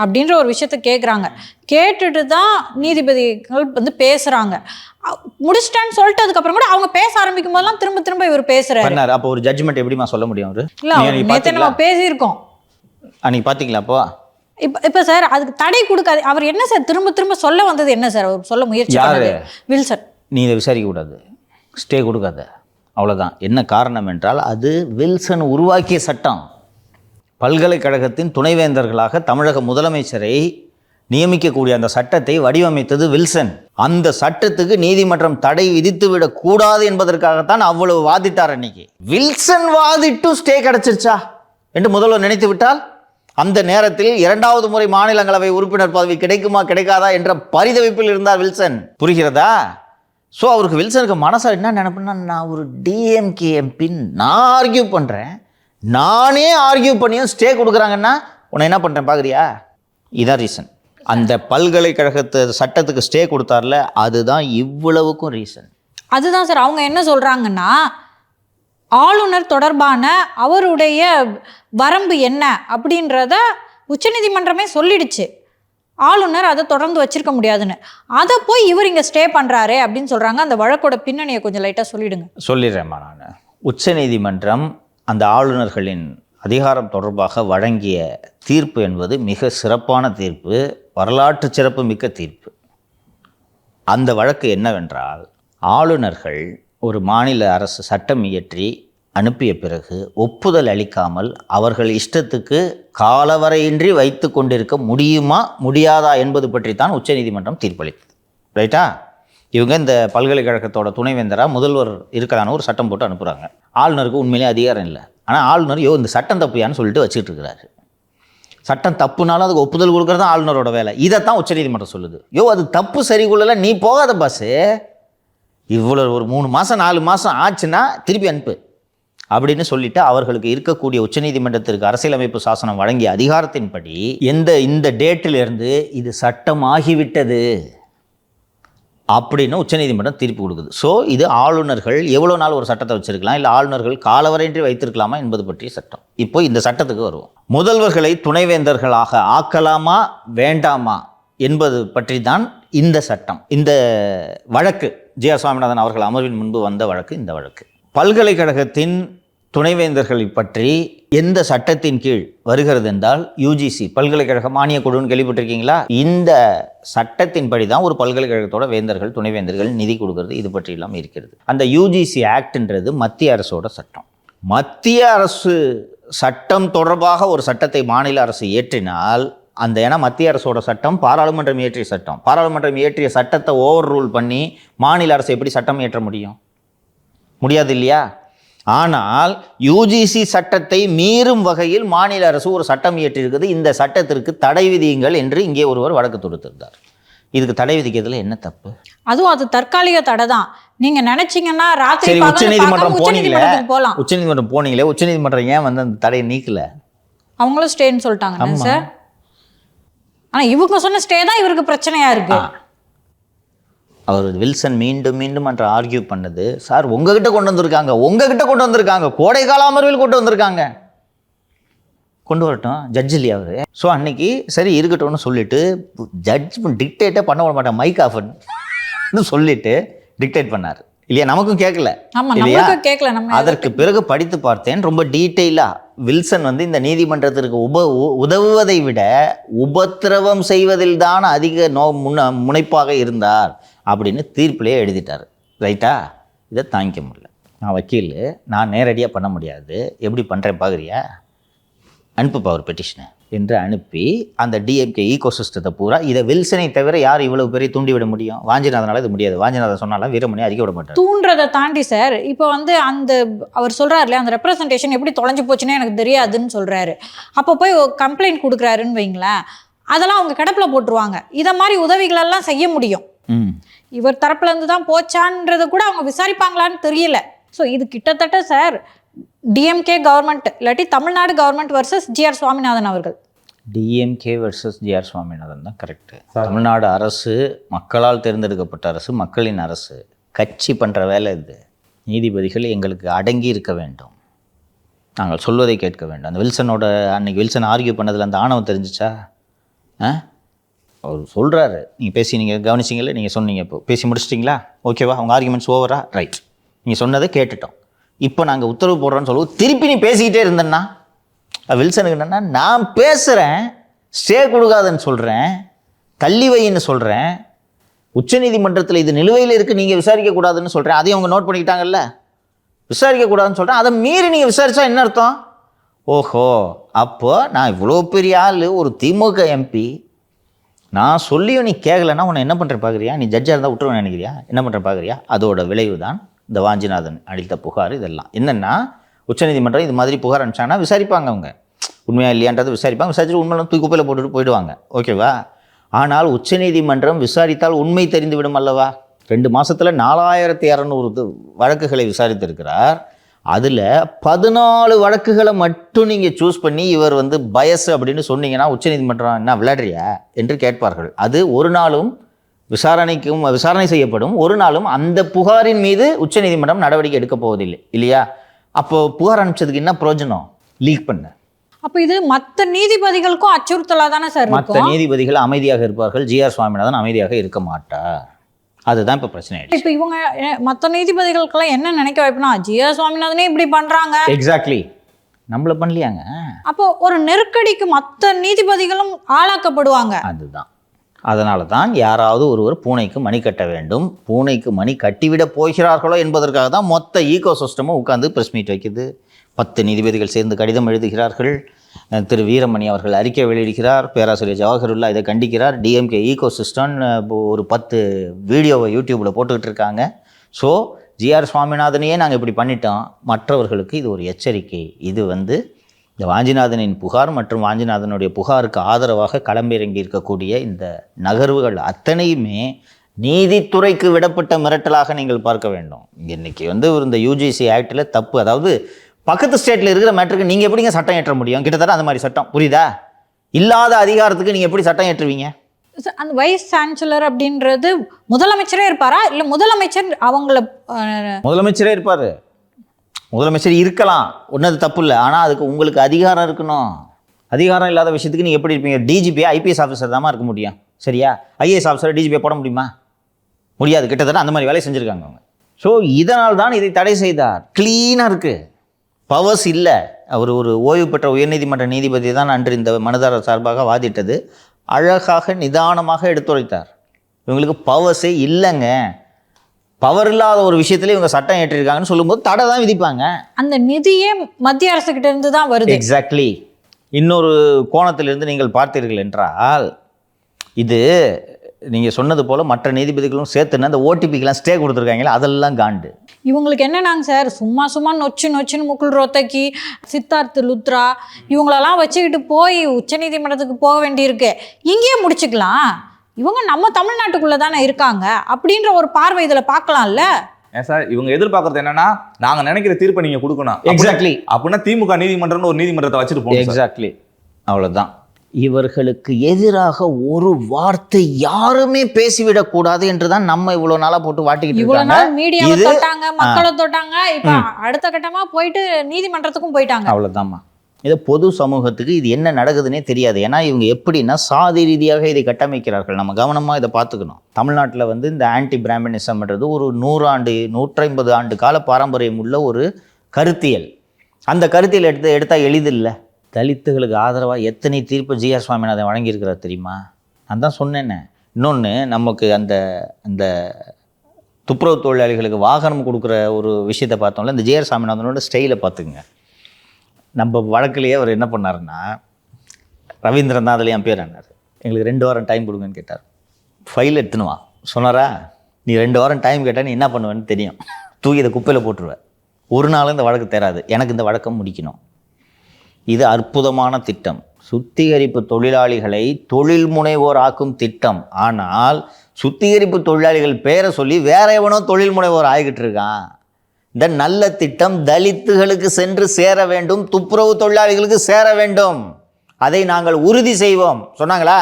அப்படின்ற ஒரு விஷயத்த கேட்குறாங்க. கேட்டுட்டு தான் நீதிபதிகள் பேசுகிறாங்க. முடிச்சிட்டான்னு சொல்லிட்டு அதுக்கப்புறம் கூட அவங்க பேச ஆரம்பிக்கும் போதெல்லாம் திரும்ப இவர் பேசுகிறாரு. அப்போ ஒரு ஜட்ஜ்மெண்ட் எப்படிமா சொல்ல முடியும்? அவர் இல்லை, நேற்று நம்ம பேசியிருக்கோம். அன்னைக்கு பார்த்தீங்களா? அப்போ இப்போ சார் அதுக்கு தடை கொடுக்காது. அவர் என்ன சார் திரும்ப சொல்ல வந்தது என்ன சார்? அவர் சொல்ல முயற்சி பண்ணது வில்சன். நீ இதை விசாரிக்க கூடாது, ஸ்டே கொடுக்காத, அவ்வளோதான். என்ன காரணம் என்றால் அது வில்சன் உருவாக்கிய சட்டம். பல்கலைக்கழகத்தின் துணைவேந்தர்களாக தமிழக முதலமைச்சரை நியமிக்கக்கூடிய அந்த சட்டத்தை வடிவமைத்தது வில்சன். அந்த சட்டத்துக்கு நீதிமன்றம் தடை விதித்து விடக்கூடாது என்பதற்காகத்தான் அவ்வளவு வாதிட்டார் அன்னைக்கு. வில்சன் வாதிட்டு ஸ்டே கிடைச்சிருச்சா என்று முதல்வர் நினைத்து விட்டால் அந்த நேரத்தில் 2வது முறை மாநிலங்களவை உறுப்பினர் பதவி கிடைக்குமா கிடைக்காதா என்ற பரிதவிப்பில் இருந்தார் வில்சன். புரிகிறதா? ஸோ அவருக்கு வில்சனுக்கு மனசாக என்ன நினைப்புன்னா, நான் ஒரு டிஎம்கே எம்பி, நான் ஆர்கியூ பண்ணுறேன், நானே ஆர்கியூ பண்ணியும் ஸ்டே கொடுக்குறாங்கன்னா உன்னை என்ன பண்ணுறேன் பார்க்குறியா? இதான் ரீசன். அந்த பல்கலைக்கழகத்து சட்டத்துக்கு ஸ்டே கொடுத்தார்ல, அதுதான் இவ்வளவுக்கும் ரீசன். அதுதான் சார் அவங்க என்ன சொல்கிறாங்கன்னா, ஆளுநர் தொடர்பான அவருடைய வரம்பு என்ன அப்படின்றத உச்சநீதிமன்றமே சொல்லிடுச்சு. ஆளுநர் அதை தொடர்ந்து வச்சிருக்க முடியாதுன்னு. அதை போய் இவர் இங்கே ஸ்டே பண்ணுறாரு அப்படின்னு சொல்கிறாங்க. அந்த வழக்கோட பின்னணியை கொஞ்சம் லைட்டாக சொல்லிடுங்க. சொல்லிடுறேம்மா நான். உச்சநீதிமன்றம் அந்த ஆளுநர்களின் அதிகாரம் தொடர்பாக வழங்கிய தீர்ப்பு என்பது மிக சிறப்பான தீர்ப்பு, வரலாற்று சிறப்பு மிக்க தீர்ப்பு. அந்த வழக்கு என்னவென்றால், ஆளுநர்கள் ஒரு மாநில அரசு சட்டம் இயற்றி அனுப்பிய பிறகு ஒப்புதல் அளிக்காமல் அவர்கள் இஷ்டத்துக்கு காலவரையின்றி வைத்து கொண்டிருக்க முடியுமா முடியாதா என்பது பற்றி தான் உச்சநீதிமன்றம் தீர்ப்பளித்தது. ரைட்டா? இவங்க இந்த பல்கலைக்கழகத்தோட துணைவேந்தராக முதல்வர் இருக்கலான்னு ஒரு சட்டம் போட்டு அனுப்புகிறாங்க. ஆளுநருக்கு உண்மையிலே அதிகாரம் இல்லை. ஆனால் ஆளுநர் இந்த சட்டம் தப்புயான்னு சொல்லிட்டு வச்சுட்டு இருக்கிறாரு. சட்டம் தப்புனாலும் அதுக்கு ஒப்புதல் கொடுக்குறது தான் ஆளுநரோட வேலை. இதைத்தான் உச்சநீதிமன்றம் சொல்லுது. அது தப்பு சரி கொள்ளல, நீ போகாத பாஸு, இவ்வளோ ஒரு 3 மாதம் 4 மாதம் ஆச்சுன்னா திருப்பி அனுப்பு அப்படின்னு சொல்லிட்டு அவர்களுக்கு இருக்கக்கூடிய உச்சநீதிமன்றத்திற்கு அரசியலமைப்பு சாசனம் வழங்கிய அதிகாரத்தின்படி இந்த டேட்டிலிருந்து இது சட்டம் ஆகிவிட்டது அப்படின்னு உச்சநீதிமன்றம் தீர்ப்பு கொடுக்குது. ஸோ இது ஆளுநர்கள் எவ்வளோ நாள் ஒரு சட்டத்தை வச்சிருக்கலாம், இல்லை ஆளுநர்கள் காலவரையின்றி வைத்திருக்கலாமா என்பது பற்றிய சட்டம். இப்போ இந்த சட்டத்துக்கு வருவோம். முதல்வர்களை துணைவேந்தர்களாக ஆக்கலாமா வேண்டாமா என்பது பற்றி தான் இந்த சட்டம். இந்த வழக்கு ஜி.ஆர். சுவாமிநாதன் அவர்கள் அமர்வின் முன்பு வந்த வழக்கு இந்த வழக்கு. பல்கலைக்கழகத்தின் துணைவேந்தர்களை பற்றி எந்த சட்டத்தின் கீழ் வருகிறது என்றால் யுஜிசி, பல்கலைக்கழக மானிய குழுன்னு கேள்விப்பட்டிருக்கீங்களா? இந்த சட்டத்தின்படி தான் ஒரு பல்கலைக்கழகத்தோட வேந்தர்கள் துணைவேந்தர்கள் நிதி கொடுக்கறது, இது பற்றி எல்லாம் இருக்கிறது. அந்த யுஜிசி ஆக்ட்ன்றது மத்திய அரசோட சட்டம். மத்திய அரசு சட்டம் தொடர்பாக ஒரு சட்டத்தை மாநில அரசு இயற்றினால் ஏன்னா மத்திய அரசோட சட்டம் பாராளுமன்றம் இயற்றிய சட்டம். பாராளுமன்றம் இயற்றிய சட்டத்தை ஓவர் ரூல் பண்ணி மாநில அரசு எப்படி சட்டம் இயற்ற முடியும்? முடியாது இல்லையா? ஆனால் யுஜிசி சட்டத்தை மீறும் வகையில் மாநில அரசு ஒரு சட்டம் இயற்றியிருக்குது. இந்த சட்டத்திற்கு தடை விதியுங்கள் என்று இங்கே ஒருவர் வழக்கு தொடுத்திருந்தார். இதுக்கு தடை விதிக்கிறதுல என்ன தப்பு? அதுவும் அது தற்காலிக தடை தான். நீங்க நினைச்சீங்கன்னா ராத்திரி உச்சநீதிமன்றம் போனீங்களே, உச்சநீதிமன்றம் ஏன் அந்த தடையை நீக்கல? அவங்களும் ஸ்டேன்னு சொல்லிட்டாங்க சார். ஆனா இவங்க சொன்ன ஸ்டே தான் இவருக்கு பிரச்சனையா இருக்கு. அவர் வில்சன் மீண்டும் மீண்டும் என்ற ஆர்கியூ பண்ணது, சார் உங்ககிட்ட கொண்டு வந்திருக்காங்க, கோடைக்கால அமர்வில் கொண்டு வந்திருக்காங்க, கொண்டு வரட்டும், ஜட்ஜ் இல்லையா அவர்? ஸோ அன்னைக்கு சரி இருக்கட்டும்னு சொல்லிட்டு ஜட்ஜ் டிக்டேட்டே பண்ண விட மாட்டேன், மைக் ஆஃப்னு சொல்லிட்டு டிக்டேட் பண்ணார் இல்லையா? நமக்கும் கேட்கல இல்லையா? அதற்கு பிறகு படித்து பார்த்தேன் ரொம்ப டீட்டெயிலாக. வில்சன் இந்த நீதிமன்றத்திற்கு உதவுவதை விட உபத்திரவம் செய்வதில் தான் அதிக முனைப்பாக இருந்தார் அப்படின்னு தீர்ப்பிலே எழுதிட்டார். ரைட்டா? இதை தாங்கிக்க முடியல. நான் வக்கீல், நான் நேரடியாக பண்ண முடியாது, எப்படி பண்ணுறேன் பார்க்குறியா? அனுப்புப்பா ஒரு பெட்டிஷனை என்று அனுப்பி அந்த டிஎம்கே ஈகோசிஸ்டத்தை பூரா, இதை வில்சனை தவிர யார் இவ்வளவு பெரிய தூண்டி விட முடியும்? வாஞ்சிநாதனால இது முடியாது. வாஞ்சிநாதன் சொன்னாலும் வீரமணி அறிக்க விட மாட்டார். தூண்டுறதை தாண்டி சார், இப்போ அந்த அவர் சொல்கிறாரு இல்லையா, அந்த ரெப்ரசன்டேஷன் எப்படி தொலைஞ்சு போச்சுன்னே எனக்கு தெரியாதுன்னு சொல்கிறாரு. அப்போ போய் கம்ப்ளைண்ட் கொடுக்குறாருன்னு வைங்களேன், அதெல்லாம் அவங்க கிடப்பில் போட்டுருவாங்க. இதை மாதிரி உதவிகளெல்லாம் செய்ய முடியும். இவர் தரப்புலேருந்து தான் போச்சான்றதை கூட அவங்க விசாரிப்பாங்களான்னு தெரியல. ஸோ இது கிட்டத்தட்ட சார் டிஎம்கே கவர்மெண்ட் இல்லாட்டி Tamil Nadu government versus GR. Swaminathan அவர்கள். DMK versus GR. சுவாமிநாதன் தான் கரெக்டு. தமிழ்நாடு அரசு மக்களால் தேர்ந்தெடுக்கப்பட்ட அரசு, மக்களின் அரசு. கட்சி பண்ணுற வேலை இது. நீதிபதிகள் எங்களுக்கு அடங்கி இருக்க வேண்டும், நாங்கள் சொல்வதை கேட்க வேண்டும். அந்த வில்சனோட அன்னைக்கு வில்சன் ஆர்கியூ பண்ணதில் அந்த ஆணவம் தெரிஞ்சிச்சா? அவர் சொல்கிறாரு, நீங்கள் கவனிச்சிங்களே, நீங்கள் சொன்னீங்க, இப்போ பேசி முடிச்சிட்டிங்களா? ஓகேவா? அவங்க ஆர்குமெண்ட்ஸ் ஓவரா? ரைட், நீங்கள் சொன்னதை கேட்டுட்டோம், இப்போ நாங்கள் உத்தரவு போடுறோன்னு சொல்லுவோம். திருப்பி நீ பேசிக்கிட்டே இருந்தேன்னா வில்சனுக்கு என்னென்னா, நான் பேசுகிறேன், ஸ்டே கொடுக்காதுன்னு சொல்கிறேன், தள்ளி வைன்னு சொல்கிறேன், உச்சநீதிமன்றத்தில் இது நிலுவையில் இருக்குது, நீங்கள் விசாரிக்கக்கூடாதுன்னு சொல்கிறேன், அதையும் அவங்க நோட் பண்ணிக்கிட்டாங்கல்ல, விசாரிக்கக்கூடாதுன்னு சொல்கிறேன், அதை மீறி நீங்கள் விசாரித்தா என்ன அர்த்தம்? ஓஹோ, அப்போது நான் இவ்வளோ பெரிய ஆள், ஒரு திமுக எம்பி, நான் சொல்லியும் நீ கேட்கலன்னா உன்னை என்ன பண்ணுற பார்க்குறியா, நீ ஜட்ஜாக இருந்தால் விட்டுருவேன் நினைக்கிறியா, என்ன பண்ணுற பார்க்குறியா? அதோட விளைவு தான் இந்த வாஞ்சிநாதன் அளித்த புகார். இதெல்லாம் என்னென்னா உச்சநீதிமன்றம் இது மாதிரி புகார் அனுப்பிச்சாங்கன்னா விசாரிப்பாங்க, அவங்க உண்மையா இல்லையான்றதை விசாரிப்பாங்க, விசாரிச்சுட்டு உண்மையிலும் தூக்கி குப்பையில் போட்டுட்டு போயிடுவாங்க, ஓகேவா? ஆனால் உச்சநீதிமன்றம் விசாரித்தால் உண்மை தெரிந்து விடும் அல்லவா? 2 மாதத்தில் 4200 வழக்குகளை விசாரித்திருக்கிறார். அதில் 14 வழக்குகளை மட்டும் நீங்கள் சூஸ் பண்ணி இவர் வந்து பயஸ் அப்படின்னு சொன்னீங்கன்னா உச்சநீதிமன்றம் என்ன விளையாடுறியா என்று கேட்பார்கள். அது ஒரு நாளும் விசாரணை செய்யப்படும், ஒரு நாளும் அந்த புகாரின் மீது உச்சநீதிமன்றம் நடவடிக்கை எடுக்க போவதில்லை, இல்லையா? அப்போ புகார் அனுப்பிச்சதுக்கு என்ன பிரயோஜனம்? லீக் பண்ண. அப்போ இது மற்ற நீதிபதிகளுக்கும் அச்சுறுத்தலாக தானே சார் இருக்கும்? மற்ற நீதிபதிகள் அமைதியாக இருப்பார்கள், ஜிஆர் சுவாமிநாதன் அமைதியாக இருக்க மாட்டார். அதுதான் இப்போ பிரச்சனை ஆயிடுச்சு. இப்போ இவங்க மற்ற நீதிபதிகளுக்கெல்லாம் என்ன நினைக்க வைப்பனா, ஜிஆர் சுவாமிநாதனே இப்படி பண்ணுறாங்க, எக்ஸாக்ட்லி நம்மளை பண்ணலையாங்க. அப்போ ஒரு நெருக்கடிக்கு மற்ற நீதிபதிகளும் ஆளாக்கப்படுவாங்க. அதுதான், அதனால தான் யாராவது ஒருவர் பூனைக்கு மணி கட்ட வேண்டும், பூனைக்கு மணி கட்டிவிட போகிறார்களோ என்பதற்காக தான் மொத்த ஈகோ சிஸ்டமும் உட்காந்து ப்ரெஸ் மீட் வைக்குது. 10 நீதிபதிகள் சேர்ந்து கடிதம் எழுதுகிறார்கள், திரு வீரமணி அவர்கள் அறிக்கை வெளியிடுகிறார், பேராசிரியர் ஜவஹருல்லா இதை கண்டிக்கிறார், டிஎம்கே ஈகோ சிஸ்டம் ஒரு 10 வீடியோவை யூடியூப்பில் போட்டுக்கிட்டு இருக்காங்க. ஸோ ஜிஆர் சுவாமிநாதனையே நாங்கள் இப்படி பண்ணிட்டோம், மற்றவர்களுக்கு இது ஒரு எச்சரிக்கை. இது வந்து இந்த வாஞ்சிநாதனின் புகார் மற்றும் வாஞ்சிநாதனுடைய புகாருக்கு ஆதரவாக களம்பிறங்கி இருக்கக்கூடிய இந்த நகர்வுகள் அத்தனையுமே நீதித்துறைக்கு விடப்பட்ட மிரட்டலாக நீங்கள் பார்க்க வேண்டும். இன்றைக்கி வந்து இந்த யூஜிசி ஆக்டில் தப்பு, அதாவது பக்கத்து ஸ்டேட்டில் இருக்கிற மேட்டருக்கு நீங்கள் எப்படிங்க சட்டம் ஏற்ற முடியும்? கிட்டத்தட்ட அந்த மாதிரி சட்டம், புரியுதா? இல்லாத அதிகாரத்துக்கு நீங்கள் எப்படி சட்டம் ஏற்றுவீங்க? அந்த வைஸ் சான்சலர் அப்படின்றது முதலமைச்சரே இருப்பாரா, இல்லை முதலமைச்சர் அவங்கள முதலமைச்சரே இருப்பார், முதலமைச்சர் இருக்கலாம், ஒன்றது தப்பு இல்லை. ஆனால் அதுக்கு உங்களுக்கு அதிகாரம் இருக்கணும். அதிகாரம் இல்லாத விஷயத்துக்கு நீங்கள் எப்படி இருப்பீங்க? டிஜிபியா ஐபிஎஸ் ஆஃபீஸர் தான் இருக்க முடியும், சரியா? ஐஏஎஸ் ஆஃபீஸர் டிஜிபியை போட முடியுமா? முடியாது. கிட்டத்தட்ட அந்த மாதிரி வேலையை செஞ்சுருக்காங்க அவங்க. ஸோ இதனால் தான் இதை தடை செய்தார். க்ளீனாக இருக்குது, பவர்ஸ் இல்லை. அவர் ஒரு ஓய்வு பெற்ற உயர்நீதிமன்ற நீதிபதி தான் அன்று இந்த மனுதாரர் சார்பாக வாதிட்டது. அழகாக நிதானமாக எடுத்துரைத்தார். இவங்களுக்கு பவர்ஸே இல்லைங்க, பவர் இல்லாத ஒரு விஷயத்துல இவங்க சட்டம் ஏற்றிருக்காங்கன்னு சொல்லும்போது தடை தான் விதிப்பாங்க. அந்த நிதியே மத்திய அரசு கிட்ட இருந்து தான் வருது. எக்ஸாக்ட்லி. இன்னொரு கோணத்திலிருந்து நீங்கள் பார்த்தீர்கள் என்றால், இது நீங்கள் சொன்னது போல் மற்ற நீதிபதிகளும் சேர்த்துன்னு அந்த ஓடிபிக்கெலாம் ஸ்டே கொடுத்துருக்காங்களே, அதெல்லாம் காண்டு. இவங்களுக்கு என்னன்னாங்க சார், சும்மா நொச்சுன்னு முகுல் ரோத்தகி, சித்தார்த் லுத்ரா இவங்களெல்லாம் வச்சுக்கிட்டு போய் உச்சநீதிமன்றத்துக்கு போக வேண்டியிருக்கு, இங்கேயே முடிச்சுக்கலாம், இவங்க நம்ம தமிழ்நாட்டுக்குள்ளே தானே இருக்காங்க அப்படின்ற ஒரு பார்வை இதில் பார்க்கலாம்ல. ஏன் சார் இவங்க எதிர்பார்க்கறது என்னன்னா, நாங்கள் நினைக்கிற தீர்ப்பை நீங்கள் கொடுக்கணும். எக்ஸாக்ட்லி. அப்படின்னா திமுக நீதிமன்றம்னு ஒரு நீதிமன்றத்தை வச்சுட்டு போகணும். எக்ஸாக்ட்லி, அவ்வளோதான். இவர்களுக்கு எதிராக ஒரு வார்த்தை யாருமே பேசிவிடக்கூடாது என்றுதான் நம்ம இவ்வளோ நாளாக போட்டு வாட்டிக்கிட்டு இருக்காங்க. மீடியாவை தொட்டாங்க, மக்களை தொட்டாங்க, இப்போ அடுத்த கட்டமாக போயிட்டு நீதிமன்றத்துக்கும் போயிட்டாங்க. அவ்வளோதாம்மா. இது பொது சமூகத்துக்கு இது என்ன நடக்குதுன்னே தெரியாது. ஏன்னா இவங்க எப்படின்னா சாதி ரீதியாக இதை கட்டமைக்கிறார்கள். நம்ம கவனமாக இதை பார்த்துக்கணும். தமிழ்நாட்டில் வந்து இந்த ஆன்டி பிராமணிசம்ன்றது ஒரு 100 ஆண்டு 150 ஆண்டு கால பாரம்பரியம் உள்ள ஒரு கருத்தியல். அந்த கருத்தியல் எடுத்தால் எளிதில்லை. தலித்துகளுக்கு ஆதரவாக எத்தனை தீர்ப்பு ஜிஆர் சுவாமிநாதன் வழங்கியிருக்கிறார் தெரியுமா? நான் தான் சொன்னேன்னே. இன்னொன்று, நமக்கு அந்த துப்புரவு தொழிலாளிகளுக்கு வாகனம் கொடுக்குற ஒரு விஷயத்தை பார்த்தோம்ல, இந்த ஜிஆர் சுவாமிநாதனோட ஸ்டைலை பார்த்துக்குங்க. நம்ம வழக்கிலேயே அவர் என்ன பண்ணாருன்னா, ரவீந்திரன் தான் அதில் என் பேர் ஆனார். எங்களுக்கு 2 வாரம் டைம் கொடுங்கன்னு கேட்டார். ஃபைல் எடுத்துனுவா சொன்னாரா, நீ 2 வாரம் டைம் கேட்டால் நீ என்ன பண்ணுவேன்னு தெரியும், தூக்கி இதை குப்பையில் போட்டுருவேன், ஒரு நாளும் இந்த வழக்கு தராது, எனக்கு இந்த வழக்கம் முடிக்கணும். இது அற்புதமான திட்டம், சுத்திகரிப்பு தொழிலாளிகளை தொழில் முனைவோர் ஆக்கும் திட்டம். ஆனால் சுத்திகரிப்பு தொழிலாளிகள் பேரை சொல்லி வேற எவனோ தொழில் முனைவோர் ஆகிக்கிட்டு இருக்கான். இந்த நல்ல திட்டம் தலித்துகளுக்கு சென்று சேர வேண்டும், துப்புரவு தொழிலாளிகளுக்கு சேர வேண்டும், அதை நாங்கள் உறுதி செய்வோம் சொன்னாங்களா?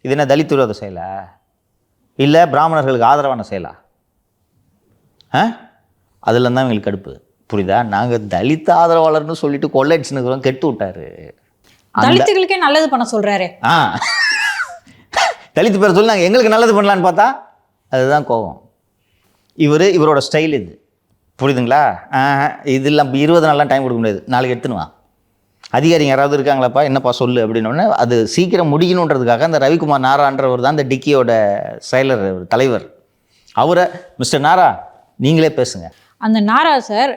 இது என்ன தலித் விரோத செயலா, இல்லை பிராமணர்களுக்கு ஆதரவான செயலா? அதில் தான் எங்களுக்கு கடுப்பு, புரியுதா? நாங்கள் தலித் ஆதரவாளர்னு சொல்லிட்டு கொள்ளையடிச்சுன்னு கெட்டு விட்டாரு. தலித்துகளுக்கே நல்லது பண்ண சொல்றாரு. தலித்து பேர் சொல்லி நாங்கள் எங்களுக்கு நல்லது பண்ணலான்னு பார்த்தா அதுதான் கோபம். இவரோட ஸ்டைல் இது, புரியுதுங்களா? இதெல்லாம் 20 நாள்லாம் டைம் கொடுக்க முடியாது, நாளைக்கு எடுத்துனுவா. அதிகாரிங்க யாராவது இருக்காங்களாப்பா, என்னப்பா சொல்லு அப்படின்னோடனே அது சீக்கிரம் முடிக்கணுன்றதுக்காக அந்த ரவிக்குமார் நாரான்றவர் தான் அந்த டிக்கியோட செயலர் தலைவர். அவரை மிஸ்டர் நாரா நீங்களே பேசுங்க. அந்த நாரா சார்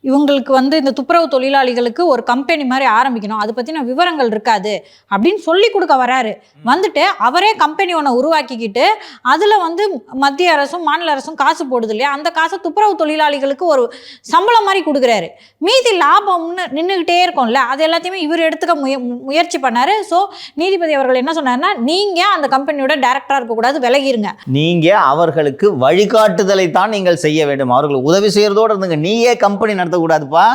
இவங்களுக்கு வந்து இந்த துப்புரவு தொழிலாளிகளுக்கு ஒரு கம்பெனி மாதிரி ஆரம்பிக்கணும், அது பற்றின விவரங்கள் இருக்காது அப்படின்னு சொல்லி கொடுக்க வராரு. வந்துட்டு அவரே கம்பெனி ஒன்று உருவாக்கிக்கிட்டு அதில் வந்து மத்திய அரசும் மாநில அரசும் காசு போடுது இல்லையா, அந்த காசை துப்புரவு தொழிலாளிகளுக்கு ஒரு சம்பளம் மாதிரி கொடுக்குறாரு. மீதி லாபம்னு நின்றுக்கிட்டே இருக்கும்ல, அது எல்லாத்தையுமே இவர் எடுத்துக்க முயற்சி பண்ணார். ஸோ நீதிபதி அவர்கள் என்ன சொன்னார்னா, நீங்கள் அந்த கம்பெனியோட டைரக்டராக இருக்கக்கூடாது, விலகிருங்க. நீங்கள் அவர்களுக்கு வழிகாட்டுதலை தான் நீங்கள் செய்ய வேண்டும். அவர்களுக்கு உதவி செய்கிறதோடு இருந்துங்க. நீயே கம்பெனி நடத்தக்கூடாதுப்பா,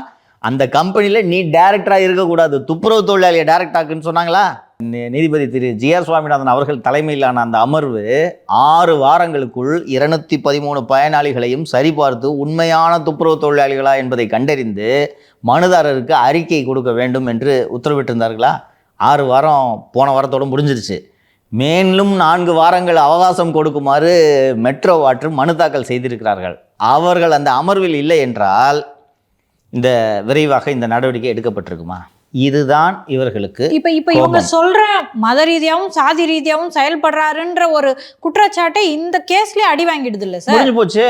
அந்த கம்பெனியில் நீ டைரக்டராக இருக்கக்கூடாது, துப்புரவு தொழிலாளியை டைரக்டாக்குன்னு சொன்னாங்களா? நீதிபதி திரு ஜிஆர் சுவாமிநாதன் அவர்கள் தலைமையிலான அந்த அமர்வு 6 வாரங்களுக்குள் 213 பயனாளிகளையும் சரிபார்த்து உண்மையான துப்புரவு தொழிலாளிகளா என்பதை கண்டறிந்து மனுதாரருக்கு அறிக்கை கொடுக்க வேண்டும் என்று உத்தரவிட்டிருந்தார்களா? 6 வாரம் போன வாரத்தோடு முடிஞ்சிருச்சு. மேலும் 4 வாரங்கள் அவகாசம் கொடுக்குமாறு மெட்ரோ வாட்டர் மனு தாக்கல் செய்திருக்கிறார்கள். அவர்கள் அந்த அமர்வில் இல்லை என்றால் இந்த விரைவாக இந்த நடவடிக்கை எடுக்கப்பட்டிருக்குமா? இதுதான் இவர்களுக்கு. இப்ப இவங்க சொல்ற மத ரீதியாவும் சாதி ரீதியாவும் செயல்படுறாருன்ற ஒரு குற்றச்சாட்டை இந்த கேஸ்லயே அடி வாங்கிடுது இல்ல சார்? முடிஞ்சு போச்சு.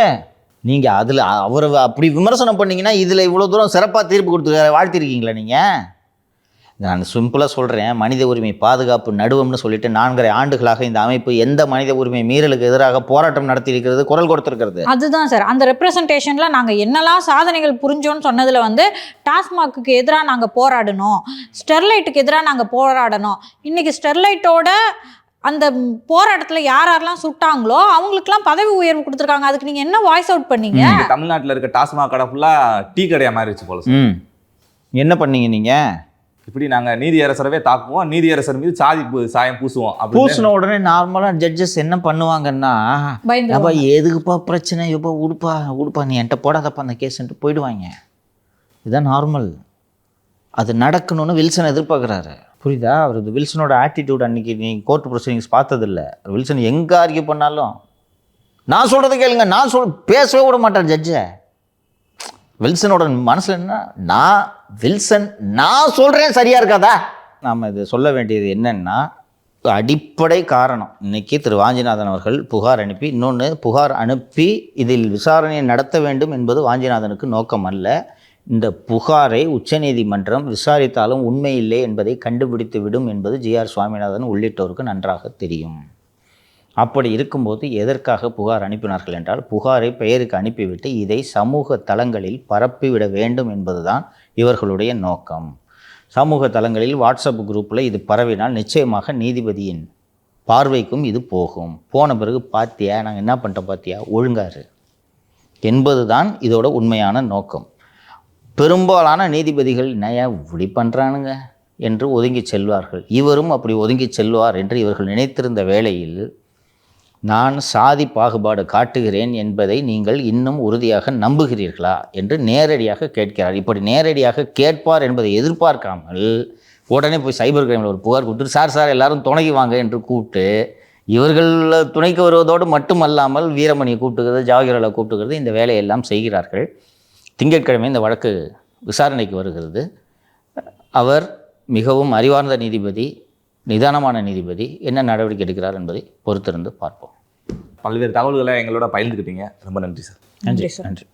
நீங்க அதுல அவரை அப்படி விமர்சனம் பண்ணீங்கன்னா இதுல இவ்வளவு தூரம் சிறப்பாக தீர்ப்பு கொடுத்து வாழ்த்திருக்கீங்களா? நீங்க நான் சிம்பிளாக சொல்கிறேன், மனித உரிமை பாதுகாப்பு நடுவம்னு சொல்லிட்டு 4.5 ஆண்டுகளாக இந்த அமைப்பு எந்த மனித உரிமை மீறலுக்கு எதிராக போராட்டம் நடத்தி இருக்கிறது, குரல் கொடுத்துருக்கிறது. அதுதான் சார், அந்த ரெப்ரசன்டேஷன்ல நாங்கள் என்னெல்லாம் சாதனைகள் புரிஞ்சோன்னு சொன்னதில் வந்து டாஸ்மாக்கு எதிராக நாங்கள் போராடணும், ஸ்டெர்லைட்டுக்கு எதிராக நாங்கள் போராடணும். இன்னைக்கு ஸ்டெர்லைட்டோட அந்த போராட்டத்தில் யாரெல்லாம் சுட்டாங்களோ அவங்களுக்குலாம் பதவி உயர்வு கொடுத்துருக்காங்க. அதுக்கு நீங்கள் என்ன வாய்ஸ் அவுட் பண்ணீங்க? தமிழ்நாட்டில் இருக்க டாஸ்மாக் கடை ஃபுல்லாக டீ கடையாக மாறிடுச்சு போல சார். என்ன பண்ணீங்க நீங்கள்? இப்படி நாங்கள் நீதியரசரவே தாக்குவோம், நீதியரசர் மீது சாயம் பூசுவோம். பூசின உடனே நார்மலாக ஜட்ஜஸ் என்ன பண்ணுவாங்கன்னா, அப்பா எதுக்குப்பா பிரச்சனை, எப்போ உடுப்பா நீ என்கிட்ட போடாதப்பா அந்த கேஸ்ன்ட்டு போயிடுவாங்க. இதுதான் நார்மல். அது நடக்கணும்னு வில்சன் எதிர்பார்க்குறாரு. புரியுதா? அவர் வில்சனோட ஆட்டிடியூட் அன்றைக்கி நீ கோர்ட் ப்ரொசீடிங்ஸ் பார்த்ததில்ல. வில்சன் எங்கே ஆர்கியூ பண்ணாலும் நான் சொல்கிறது கேளுங்க, பேசவே விட மாட்டார் ஜட்ஜை. வில்சனோட மனசில் என்ன, நான் சொல்கிறேன் சரியாக இருக்காதா? நாம் இது சொல்ல வேண்டியது என்னென்னா, அடிப்படை காரணம் இன்றைக்கி திரு வாஞ்சிநாதன் அவர்கள் புகார் அனுப்பி, இன்னொன்று புகார் அனுப்பி இதில் விசாரணையை நடத்த வேண்டும் என்பது வாஞ்சிநாதனுக்கு நோக்கம் அல்ல. இந்த புகாரை உச்சநீதிமன்றம் விசாரித்தாலும் உண்மை இல்லை என்பதை கண்டுபிடித்து விடும் என்பது ஜிஆர் சுவாமிநாதன் உள்ளிட்டோருக்கு நன்றாக தெரியும். அப்படி இருக்கும்போது எதற்காக புகார் அனுப்பினார்கள் என்றால், புகாரை பெயருக்கு அனுப்பிவிட்டு இதை சமூக தளங்களில் பரப்பிவிட வேண்டும் என்பதுதான் இவர்களுடைய நோக்கம். சமூக தளங்களில் வாட்ஸ்அப் குரூப்பில் இது பரவினால் நிச்சயமாக நீதிபதியின் பார்வைக்கும் இது போகும். போன பிறகு பார்த்தியா நாங்கள் என்ன பண்ணிட்டோம் பார்த்தியா, ஒழுங்காரு என்பது தான் இதோட உண்மையான நோக்கம். பெரும்பாலான நீதிபதிகள் நயா இப்படி பண்ணுறானுங்க என்று ஒதுங்கி செல்வார்கள். இவரும் அப்படி ஒதுங்கி செல்வார் என்று இவர்கள் நினைத்திருந்த வேளையில், நான் சாதி பாகுபாடு காட்டுகிறேன் என்பதை நீங்கள் இன்னும் உறுதியாக நம்புகிறீர்களா என்று நேரடியாக கேட்கிறார். இப்படி நேரடியாக கேட்பார் என்பதை எதிர்பார்க்காமல் உடனே போய் சைபர் கிரைமில் ஒரு புகார் கொடுத்துட்டு, சார் எல்லாரும் துணைக்கு வாங்க என்று கூப்பிட்டு, இவர்கள் துணைக்கு வருவதோடு மட்டுமல்லாமல் வீரமணியை கூப்பிட்டுக்கிறது, ஜாகிரலை கூப்பிட்டுக்கிறது, இந்த வேலையெல்லாம் செய்கிறார்கள். திங்கட்கிழமை இந்த வழக்கு விசாரணைக்கு வருகிறது. அவர் மிகவும் அறிவார்ந்த நீதிபதி, நிதானமான நீதிபதி, என்ன நடவடிக்கை எடுக்கிறார் என்பதை பொறுத்திருந்து பார்ப்போம். பல்வேறு தகவல்களை எங்களோட பகிர்ந்துக்கிட்டீங்க. ரொம்ப நன்றி சார். நன்றி.